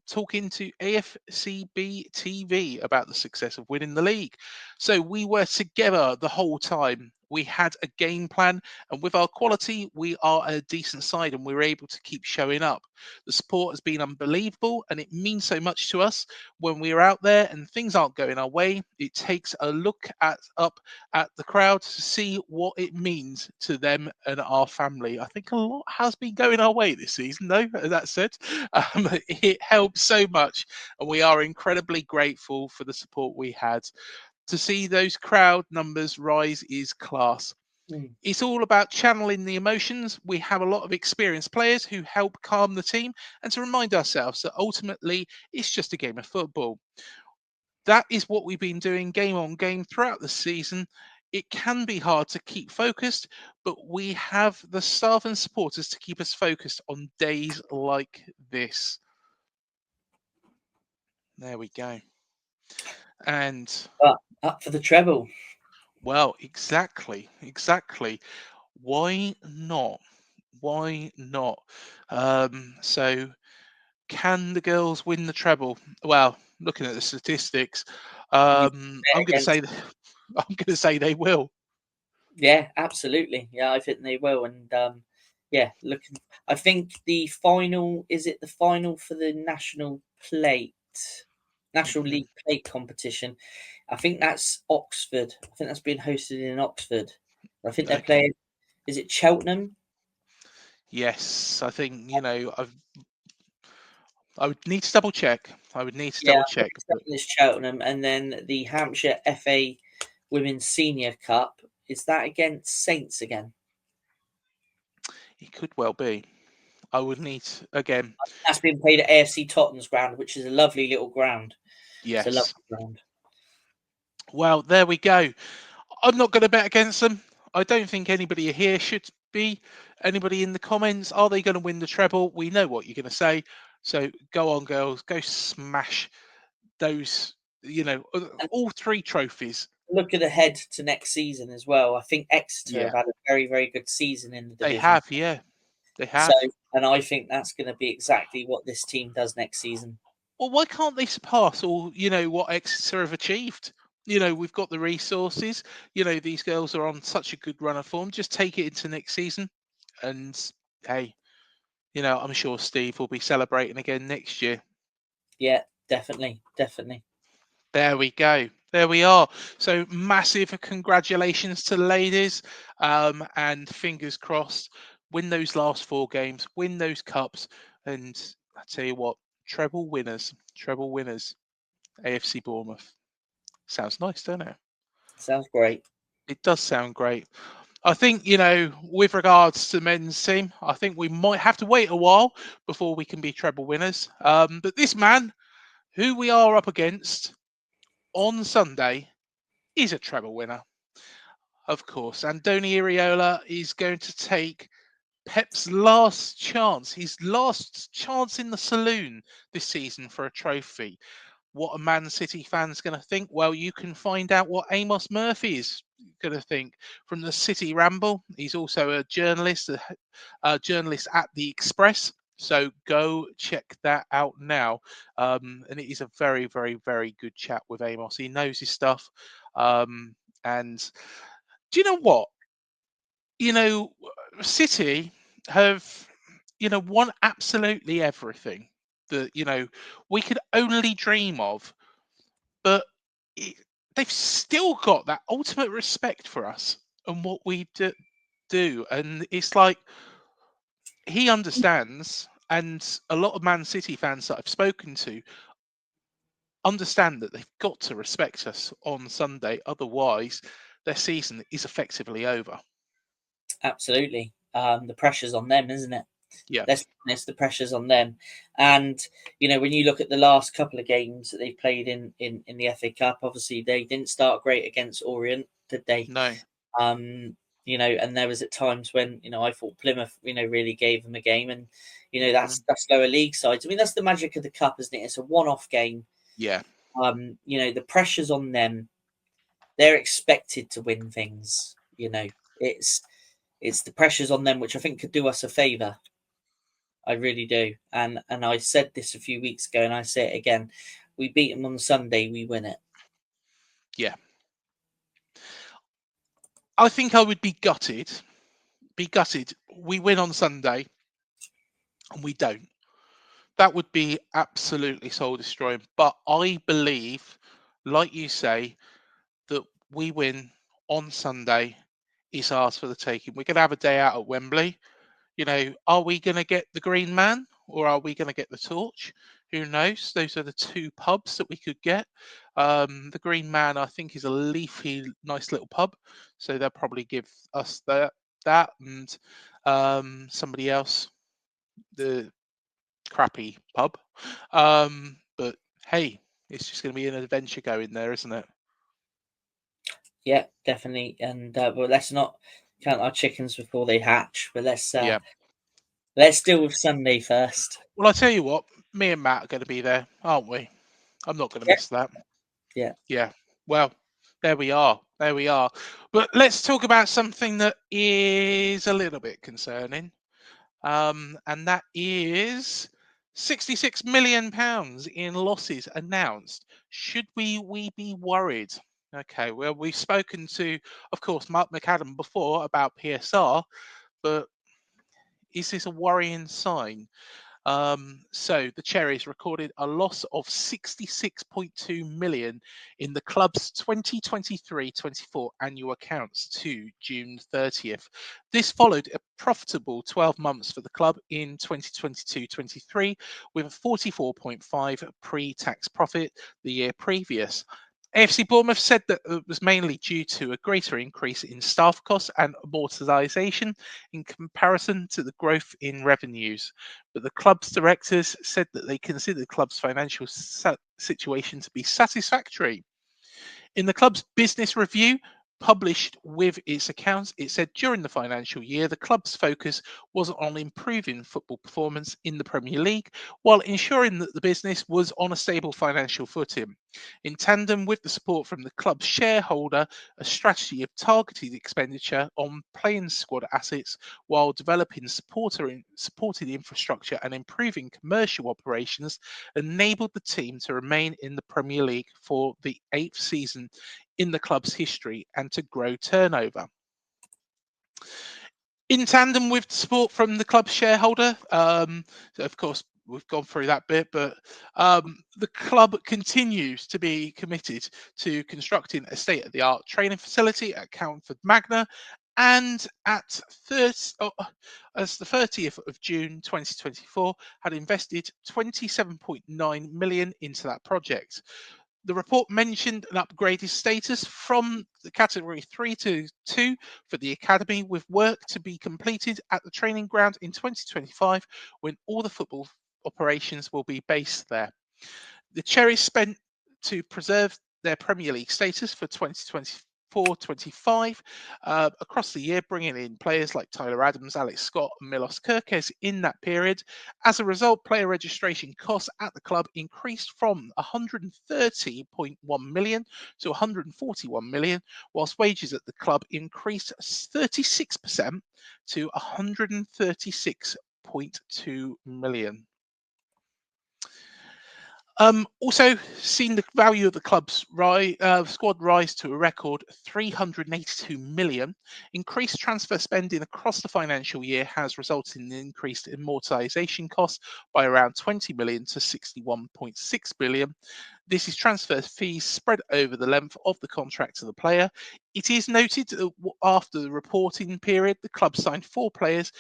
talking to AFCB TV about the success of winning the league. So we were together the whole time. We had a game plan, and with our quality, we are a decent side, and we were able to keep showing up. The support has been unbelievable, and it means so much to us when we are out there and things aren't going our way. It takes a look up at the crowd to see what it means to them and our family. I think a lot has been going our way this season, though. That said, it helps so much, and we are incredibly grateful for the support we had. To see those crowd numbers rise is class. Mm. It's all about channeling the emotions. We have a lot of experienced players who help calm the team and to remind ourselves that ultimately it's just a game of football. That is what we've been doing game on game throughout the season. It can be hard to keep focused, but we have the staff and supporters to keep us focused on days like this. There we go. And But up for the treble. well, exactly. Why not? Why not? So can the girls win the treble? Well, looking at the statistics, You I'm bet going to say against. that I'm going to say they will. Yeah, absolutely. Yeah, I think they will. And yeah, looking. I think the final is it the final for the National Mhm. League Plate competition. I think that's Oxford. I think that's being hosted in Oxford. I think they're Okay. playing. Is it Cheltenham? Yes, I think I would need to double check. I would need to Yeah, double I think check, it's but definitely Cheltenham, and then the Hampshire FA Women's Senior Cup. Is that against Saints again? it could well be. I would need again. That's been played at AFC Tottenham's ground, which is a lovely little ground. It's a lovely Yes. ground. Well, there we go. I'm not going to bet against them. I don't think anybody here should be. Anybody in the comments, are they going to win the treble? We know what you're going to say. So go on, girls. Go smash those, And all 3 trophies. looking ahead to next season as well, I think Exeter Yeah, have had a very, very good season in the they division. have. Yeah, they So, have. and I think that's going to be exactly what this team does next season. Well, why can't they surpass all, what Exeter have achieved? We've got the resources. These girls are on such a good run of form. Just take it into next season. And hey, I'm sure Steve will be celebrating again next year. Yeah, definitely, definitely. There we go. There we are. So massive congratulations to the ladies. And fingers crossed, win those last 4 games, win those cups. And I tell you what, treble winners, AFC Bournemouth. Sounds nice, doesn't it? Sounds great. It does sound great. I think, with regards to the men's team, I think we might have to wait a while before we can be treble winners. But this man, who we are up against on Sunday, is a treble winner, of course. Andoni Iriola is going to take Pep's last chance, his last chance in the saloon this season for a trophy. What a Man City fan's going to think? Well, you can find out what Amos Murphy is going to think. From the City Ramble, he's also a journalist at the Express. So go check that out now. And it is a very, very, very good chat with Amos. He knows his stuff. And do you know what? City have, won absolutely everything that, we could only dream of. But they've still got that ultimate respect for us and what we do. And it's like he understands, and a lot of Man City fans that I've spoken to understand that they've got to respect us on Sunday. Otherwise, their season is effectively over. Absolutely. The pressure's on them, isn't it? Yeah. Let's be honest, the pressure's on them. And, when you look at the last couple of games that they've played in the FA Cup, obviously they didn't start great against Orient, did they? No. And there was at times when, I thought Plymouth, really gave them a game. And, that's lower league sides. I mean, that's the magic of the Cup, isn't it? It's a one-off game. Yeah. The pressure's on them. They're expected to win things, It's the pressures on them, which I think could do us a favour. I really do. And I said this a few weeks ago, and I say it again. We beat them on Sunday, we win it. Yeah. I think I would be gutted. We win on Sunday, and we don't. That would be absolutely soul destroying. But I believe, like you say, that we win on Sunday. It's ours for the taking. We're going to have a day out at Wembley. Are we going to get the Green Man or are we going to get the Torch? Who knows? Those are the two pubs that we could get. The Green Man, I think, is a leafy, nice little pub. So they'll probably give us that and somebody else the crappy pub. But hey, it's just going to be an adventure going there, isn't it? Yeah, definitely. And well, let's not count our chickens before they hatch. But let's deal with Sunday first. Well, I tell you what, me and Matt are going to be there, aren't we? I'm not going to miss that. Yeah. Yeah. Well, there we are. But let's talk about something that is a little bit concerning. And that is £66 million in losses announced. Should we be worried? Okay, well, we've spoken to, of course, Mark McAdam before about PSR, but is this a worrying sign? So the Cherries recorded a loss of 66.2 million in the club's 2023-24 annual accounts to June 30th. This followed a profitable 12 months for the club in 2022-23 with a 44.5 pre-tax profit the year previous. AFC Bournemouth said that it was mainly due to a greater increase in staff costs and amortisation in comparison to the growth in revenues. But the club's directors said that they consider the club's financial situation to be satisfactory. In the club's business review, published with its accounts, it said during the financial year, the club's focus was on improving football performance in the Premier League while ensuring that the business was on a stable financial footing. In tandem with the support from the club's shareholder, a strategy of targeted expenditure on playing squad assets while developing supported infrastructure and improving commercial operations enabled the team to remain in the Premier League for the 8th season in the club's history and to grow turnover. In tandem with support from the club shareholder, of course, we've gone through that bit, but the club continues to be committed to constructing a state-of-the-art training facility at Counford Magna, and as the 30th of June 2024, had invested 27.9 million into that project. The report mentioned an upgraded status from the category 3 to 2 for the academy, with work to be completed at the training ground in 2025 when all the football operations will be based there. The Cherries spent to preserve their Premier League status for 2020 24-25 across the year, bringing in players like Tyler Adams, Alex Scott, and Milos Kerkez in that period. As a result, player registration costs at the club increased from 130.1 million to 141 million, whilst wages at the club increased 36% to 136.2 million. Also seen the value of the club's squad rise to a record 382 million. Increased transfer spending across the financial year has resulted in an increased amortisation costs by around 20 million to 61.6 billion. This is transfer fees spread over the length of the contract of the player. It is noted that after the reporting period, the club signed 4 players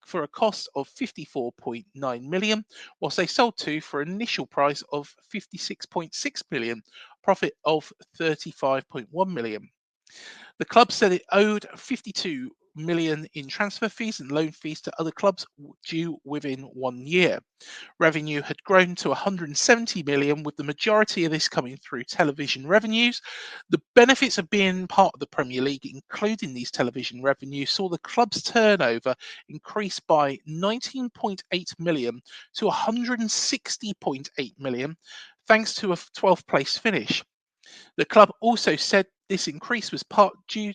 for a cost of 54.9 million, whilst they sold 2 for an initial price of 56.6 million, profit of 35.1 million. The club said it owed 52 million in transfer fees and loan fees to other clubs due within 1 year. Revenue had grown to 170 million, with the majority of this coming through television revenues. The benefits of being part of the Premier League, including these television revenues, saw the club's turnover increase by 19.8 million to 160.8 million, thanks to a 12th place finish. The club also said this increase was part due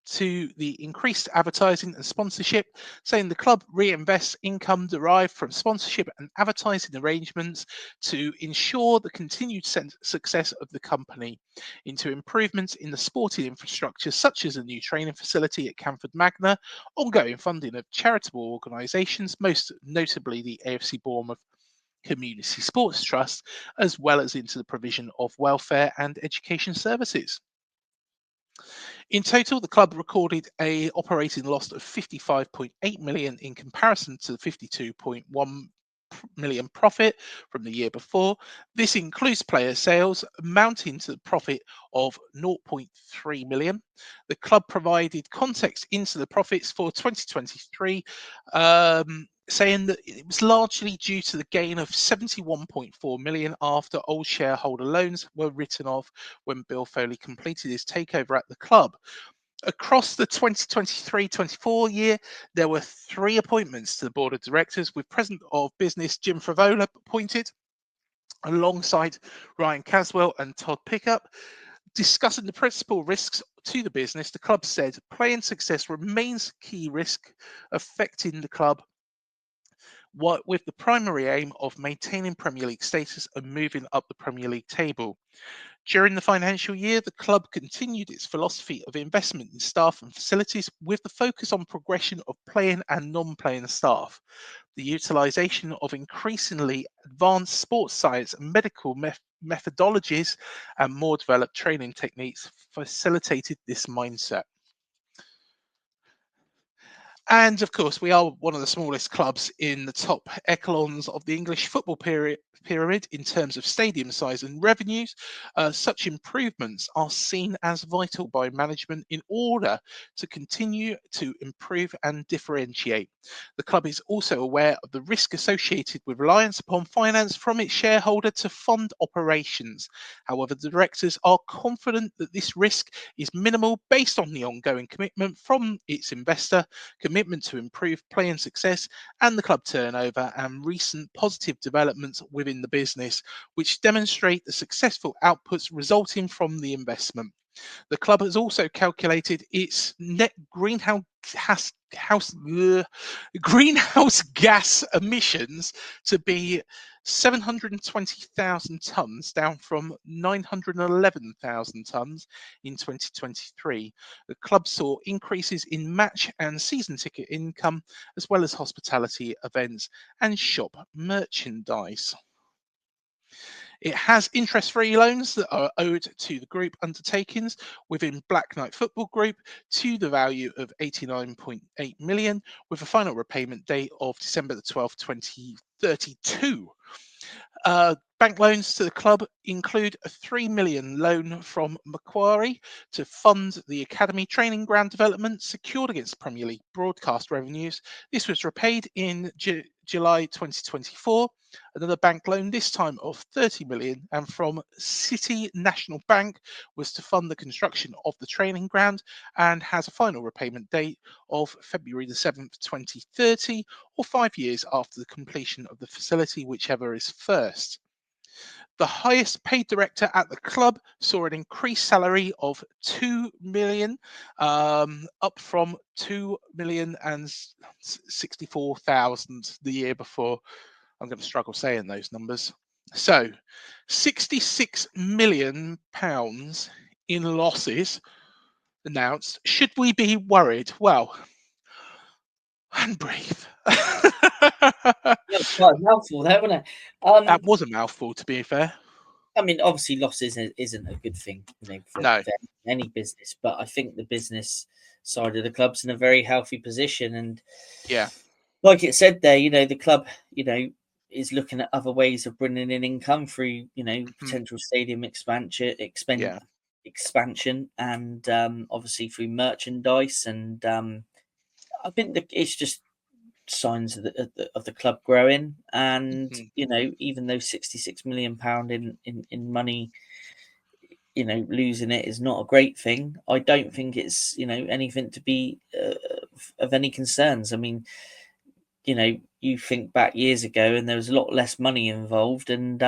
to the increased advertising and sponsorship, saying the club reinvests income derived from sponsorship and advertising arrangements to ensure the continued success of the company into improvements in the sporting infrastructure, such as a new training facility at Camford Magna, ongoing funding of charitable organisations, most notably the AFC Bournemouth Community Sports Trust, as well as into the provision of welfare and education services. In total, the club recorded a operating loss of 55.8 million in comparison to the 52.1 million profit from the year before. This includes player sales amounting to the profit of 0.3 million. The club provided context into the profits for 2023, saying that it was largely due to the gain of 71.4 million after old shareholder loans were written off when Bill Foley completed his takeover at the club. Across the 2023-24 year, there were 3 appointments to the board of directors, with President of Business Jim Favola appointed alongside Ryan Caswell and Todd Pickup. Discussing the principal risks to the business, the club said playing success remains a key risk affecting the club, with the primary aim of maintaining Premier League status and moving up the Premier League table. During the financial year, the club continued its philosophy of investment in staff and facilities, with the focus on progression of playing and non-playing staff. The utilisation of increasingly advanced sports science and medical methodologies and more developed training techniques facilitated this mindset. And of course, we are one of the smallest clubs in the top echelons of the English football pyramid in terms of stadium size and revenues. Such improvements are seen as vital by management in order to continue to improve and differentiate. The club is also aware of the risk associated with reliance upon finance from its shareholder to fund operations. However, the directors are confident that this risk is minimal based on the ongoing commitment from its investor, commitment to improve playing success and the club turnover, and recent positive developments within the business, which demonstrate the successful outputs resulting from the investment. The club has also calculated its net greenhouse gas emissions to be 720,000 tonnes, down from 911,000 tonnes in 2023. The club saw increases in match and season ticket income, as well as hospitality events and shop merchandise. It has interest-free loans that are owed to the group undertakings within Black Knight Football Group to the value of 89.8 million, with a final repayment date of December the 12th, 2032. Bank loans to the club include a £3 million loan from Macquarie to fund the academy training ground development secured against Premier League broadcast revenues. This was repaid in July 2024. Another bank loan, this time of £30 million, and from City National Bank, was to fund the construction of the training ground and has a final repayment date of February the 7th, 2030, or 5 years after the completion of the facility, whichever is first. The highest paid director at the club saw an increased salary of 2 million, up from 2,064,000 the year before. I'm going to struggle saying those numbers. So, £66 million in losses announced. Should we be worried? Well, and breathe. That's quite a mouthful there, wasn't it? That was a mouthful, to be fair. I mean, obviously, loss isn't a good thing, for No. any business. But I think the business side of the club's in a very healthy position, and Yeah, like it said there, the club, is looking at other ways of bringing in income through, potential stadium expansion, yeah, and obviously through merchandise, and I think that it's just signs of the club growing, and mhm, even though £66 million in money, losing it is not a great thing. I don't think it's anything to be of any concerns. I mean, you think back years ago and there was a lot less money involved, and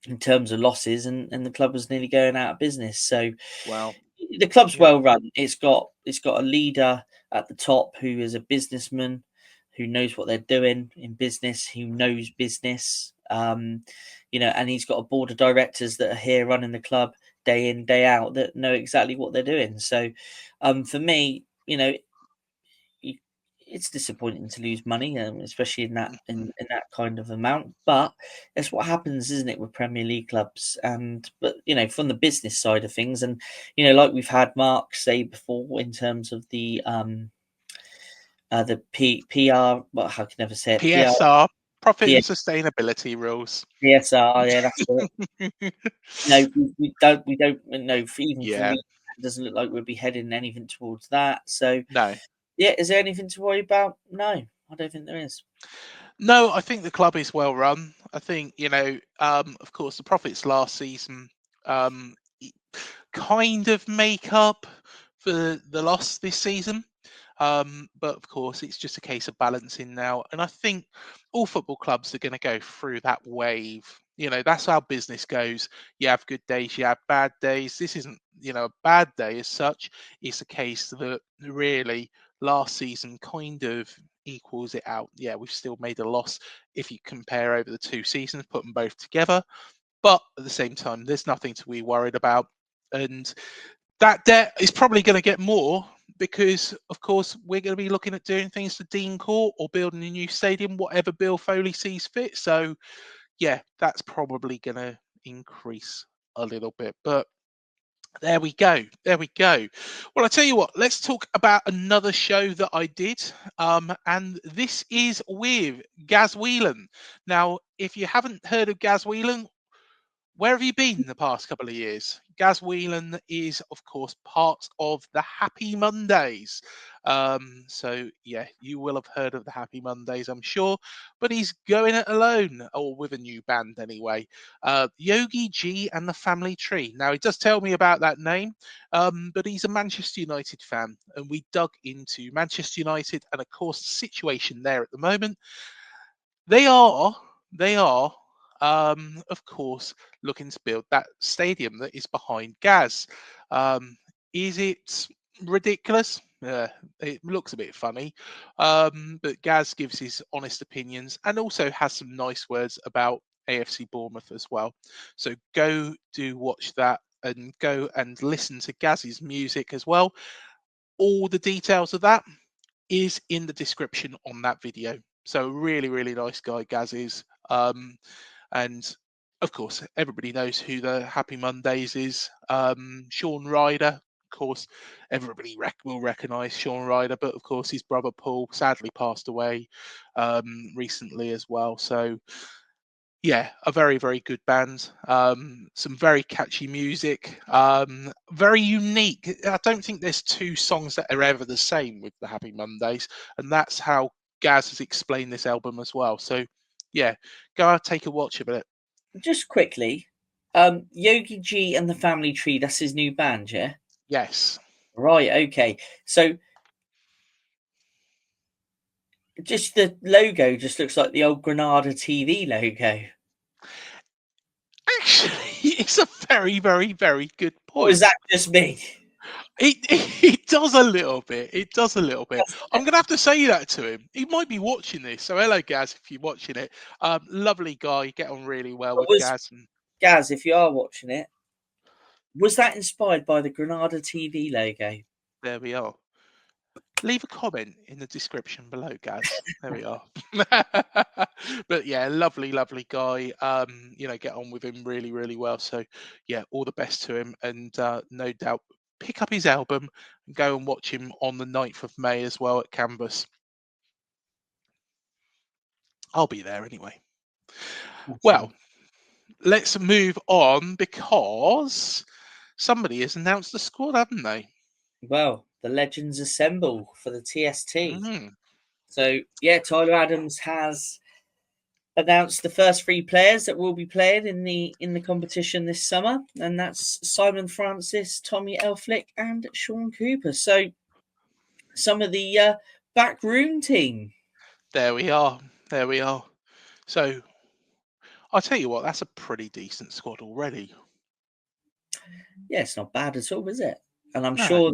in terms of losses, and the club was nearly going out of business. So well, the club's yeah, well run. It's got a leader at the top who is a businessman, who knows what they're doing in business, who knows business. And he's got a board of directors that are here running the club day in, day out, that know exactly what they're doing. So, for me, it's disappointing to lose money, especially in that mhm, in that kind of amount. But that's what happens, isn't it, with Premier League clubs? But from the business side of things, and like we've had Mark say before, in terms of the PR. Well, I can never say it. PSR, profit Yeah, and sustainability rules. PSR. Yeah, that's it. No, we don't know. Even for Yeah, me, it doesn't look like we'll be heading anything towards that. So, no, yeah, is there anything to worry about? No, I don't think there is. no. I think the club is well run. I think of course, the profits last season um, kind of make up for the loss this season. But of course, it's just a case of balancing now. And I think all football clubs are going to go through that wave. That's how business goes. You have good days, you have bad days. This isn't, a bad day as such. It's a case that really last season kind of equals it out. Yeah, we've still made a loss if you compare over the two seasons, put them both together. But at the same time, there's nothing to be worried about. And that debt is probably going to get more because, of course, we're going to be looking at doing things to Dean Court or building a new stadium, whatever Bill Foley sees fit. So, yeah, that's probably going to increase a little bit. But there we go. There we go. Well, I tell you what, let's talk about another show that I did. And this is with Gaz Whelan. Now, if you haven't heard of Gaz Whelan, where have you been the past couple of years? Gaz Whelan is, of course, part of the Happy Mondays. So, yeah, you will have heard of the Happy Mondays, I'm sure. But he's going it alone, or with a new band anyway. Yogi G and the Family Tree. Now, he does tell me about that name, but he's a Manchester United fan. And we dug into Manchester United and, of course, the situation there at the moment. They are, of course, looking to build that stadium that is behind Gaz. Is it ridiculous? It looks a bit funny, but Gaz gives his honest opinions and also has some nice words about AFC Bournemouth as well. So go do watch that and go and listen to Gaz's music as well. All the details of that is in the description on that video. So really, really nice guy, Gaz is. And of course, everybody knows who the Happy Mondays is. Sean Ryder, of course, everybody will recognise Sean Ryder, but of course, his brother Paul sadly passed away recently as well. So Yeah, a very, very good band. Some very catchy music. Very unique. I don't think there's two songs that are ever the same with the Happy Mondays, and that's how Gaz has explained this album as well. So, yeah, go out, take a watch of it. Just quickly, Yogi G and the Family Tree, that's his new band, yeah? Yes. Right, okay. So just the logo just looks like the old Granada TV logo. Actually, it's a very, very, very good Or is point. that just me? It does a little bit. It does a little bit. I'm gonna have to say that to him. He might be watching this. So hello, Gaz, if you're watching it. Lovely guy. Get on really well But with was Gaz. And Gaz, if you are watching it, was that inspired by the Granada TV logo? there we are. Leave a comment in the description below, Gaz. There we are. But yeah, lovely, lovely guy. Get on with him really, really well. So yeah, all the best to him, and no doubt pick up his album and go and watch him on the 9th of May as well at Canvas. I'll be there anyway. Well, let's move on because somebody has announced the squad, haven't they? Well, the legends assemble for the TST. Mm. So yeah, Tyler Adams has announced the first 3 players that will be playing in the competition this summer, and that's Simon Francis, Tommy Elflick, and Sean Cooper. So some of the backroom team. There we are. There we are. So I'll tell you what, that's a pretty decent squad already. Yeah, it's not bad at all, is it? And I'm No. sure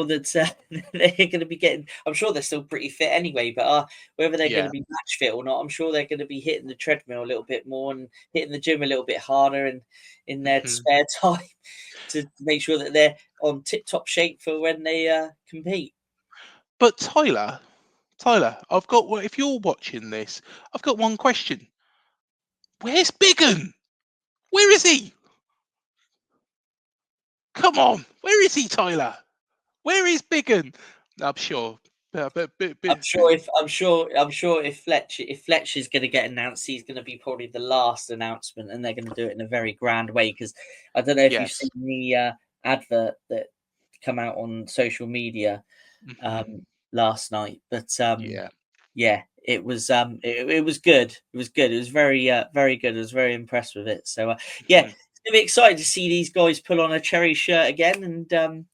that they're going to be getting. I'm sure they're still pretty fit anyway. But whether they're going to be match fit or not, I'm sure they're going to be hitting the treadmill a little bit more and hitting the gym a little bit harder and in their spare time to make sure that they're on tip-top shape for when they compete. But Tyler, I've got. If you're watching this, I've got one question. Where's Biggin? Where is he? Come on, where is he, Tyler? Where is Biggin? I'm sure. I'm sure if Fletch is going to get announced, he's going to be probably the last announcement, and they're going to do it in a very grand way. Because I don't know if you've seen the advert that come out on social media last night, but yeah, it was it was good. It was good. It was very very good. I was very impressed with it. So yeah, it's going to be excited to see these guys pull on a Cherry shirt again, and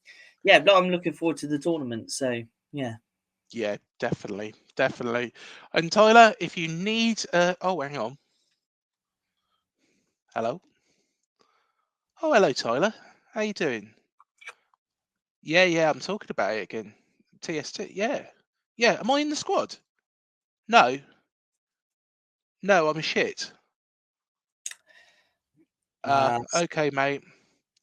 yeah, I'm looking forward to the tournament. So yeah. Yeah, definitely. And Tyler, if you need, oh, hang on. Hello. Oh, hello, Tyler. How you doing? Yeah, I'm talking about it again. TST. Yeah. Am I in the squad? No, I'm a shit. Okay, mate.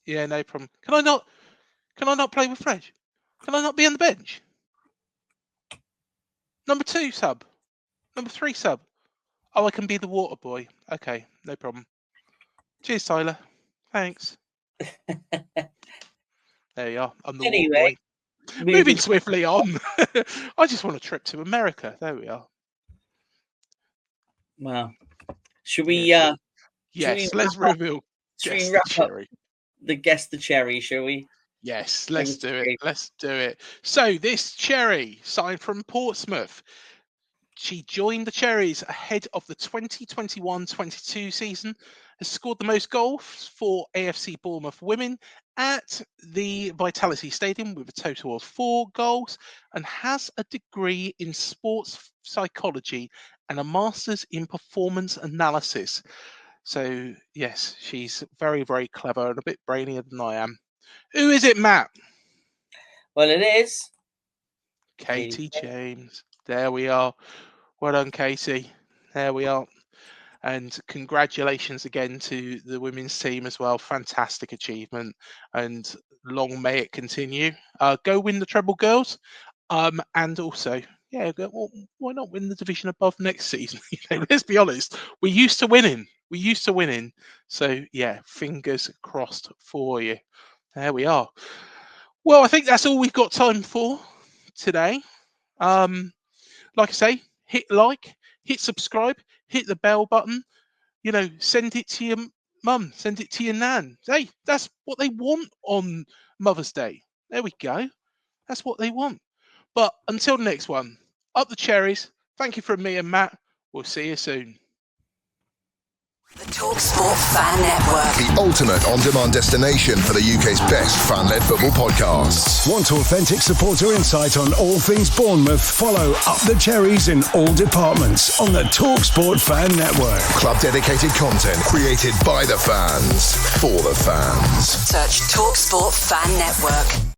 Yeah, no problem. Can I not play with Fred? Can I not be on the bench? Number 2 sub. Number 3 sub. Oh, I can be the water boy. Okay, no problem. Cheers, Tyler. Thanks. There you are. I'm the water boy. Moving swiftly on. I just want a trip to America. There we are. Well, should we? Yes, let's reveal. Should we wrap up the Guess the Cherry? Shall we? Yes, let's do it. Let's do it. So this Cherry signed from Portsmouth. She joined the Cherries ahead of the 2021-22 season, has scored the most goals for AFC Bournemouth women at the Vitality Stadium with a total of 4 goals, and has a degree in sports psychology and a master's in performance analysis. So yes, she's very, very clever and a bit brainier than I am. Who is it, Matt? Well, it is Katie James. There we are. Well done, Katie. There we are. And congratulations again to the women's team as well. Fantastic achievement, and long may it continue. Go win the treble, girls. And also, yeah, why not win the division above next season? Let's be honest. We're used to winning. So yeah, fingers crossed for you. There we are. Well, I think that's all we've got time for today. Like I say, hit like, hit subscribe, hit the bell button, send it to your mum, send it to your nan. Hey, that's what they want on Mother's Day. There we go. That's what they want. But until the next one, up the cherries. Thank you from me and Matt. We'll see you soon. The Talksport Fan Network. The ultimate on-demand destination for the UK's best fan-led football podcasts. Want authentic supporter insight on all things Bournemouth? Follow Up the Cherries in all departments on the Talksport Fan Network. Club-dedicated content created by the fans, for the fans. Search Talksport Fan Network.